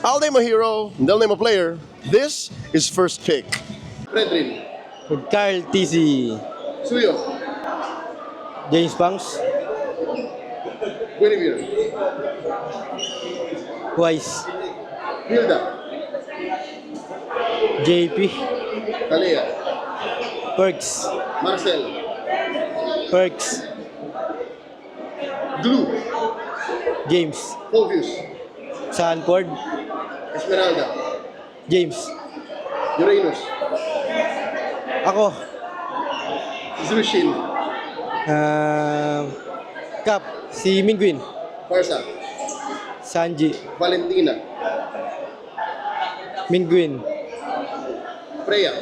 I'll name a hero, they'll name a player. This is First Pick. Fredrin. With Carl TC, Suyo. James Banks, Guinevere. Wise, Hilda. JP, Kalea. Perks, Marcel. Perks, Glue. James, Fulvius. Sanford, Esmeralda. James, Uranus. ako, Zushin. Cap, si Mingwin, Farsa. Sanji, Valentina. Mingwin, Freya.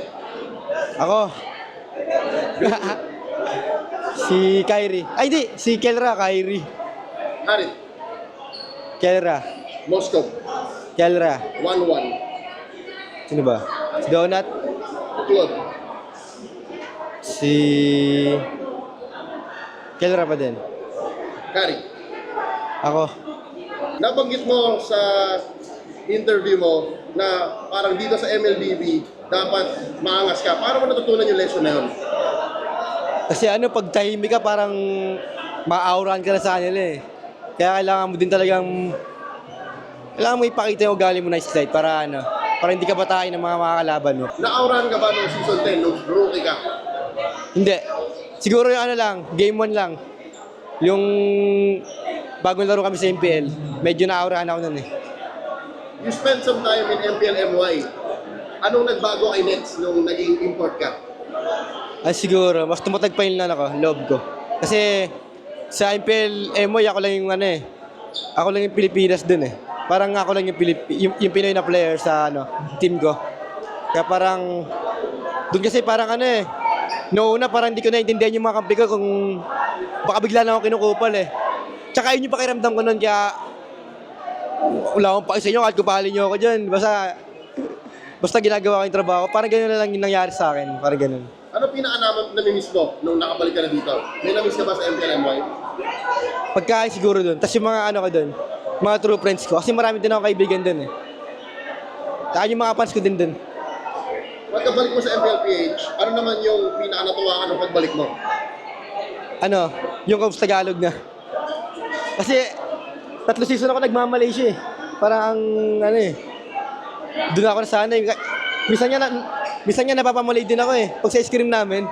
ako, si Kyrie, ay di, si Kelra, Kyrie, Harit. Kelra, Moscow. Kelra, 1-1. sino ba? Si Donut, Claude. si Kelra pa din, Kari. ako, Nabanggit mo sa interview mo na parang dito sa MLBB dapat maangas ka. Paano mo natutunan yung lesson na yun? kasi ano, pag tahimik ka, parang ma-aurahan ka na sa kanila eh. Kaya kailangan mo din talagang, kailangan mo ipakita yung ugali mo na slide para ano, para hindi ka batain ng mga makakalaban mo. Na-aurahan ka ba nung season 10 nung rookie ka? Hindi. Siguro yung ano lang, game 1 lang. Yung bagong laro kami sa MPL, medyo na-aurahan ako nun eh. You spent some time in MPL MY. Anong nagbago kay Nets nung naging import ka? Ay siguro, mas tumatag pa yung ano ko, loob ko. Kasi sa MPL MY, ako lang yung ano eh. Ako lang yung Pilipinas dun eh. Parang ako lang yung Pinoy na player sa ano, team ko. Kaya parang, dun kasi parang ano eh. Noong una parang hindi ko naiintindihan yung mga kampi ko kung baka bigla na ako kinukupal eh. Tsaka yun yung pakiramdam ko nun, kaya wala akong paki sa inyo, kahit kupalin nyo ako dyan. Basta ginagawa ko yung trabaho. Parang ganun na lang yung nangyari sa akin. Parang ganun. Ano pinaka-namimiss mo nung nakabalik ka na dito? May namiss ka ba sa MPL MY? Pagkain siguro dun. Tapos yung mga ano ko dun, mga true friends ko. Kasi marami din ako kaibigan dun eh. Saka yung mga fans ko din dun. Pagkabalik mo sa MPLPH, ano naman yung pinaka-natuwa ka nung pagbalik mo? Ano, yung Cubs Tagalog na. Kasi 3 season ako nagmamalaysia eh. Parang ano eh. Doon ako nasanay. Minsan niya napapamalay din ako eh. Pag sa ice cream namin,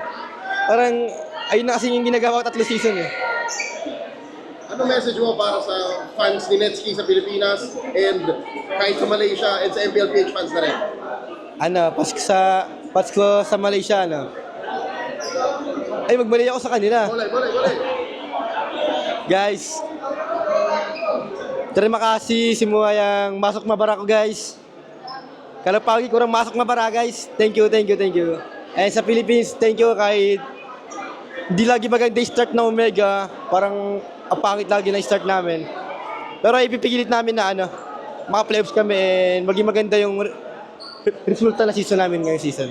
parang ayun na kasi yung ginagawa ko 3 season eh. Ano message mo para sa fans ni Netski sa Pilipinas and kahit sa Malaysia and sa MPLPH fans na rin? Ano, Pasko sa Malaysia, ano. Ay, magmalay ako sa kanila. Boleh. Guys, terima kasih semua yang masuk Mabara ko, guys. Kalau pagi kurang masuk Mabara, guys. Thank you. Eh, sa Philippines, thank you kahit di lagi maganda yung start na Omega. Parang ang pangit lagi na start namin. Pero ipipigilit namin na ano, mga playoffs kami and maging maganda yung resulta na season namin ngayong season.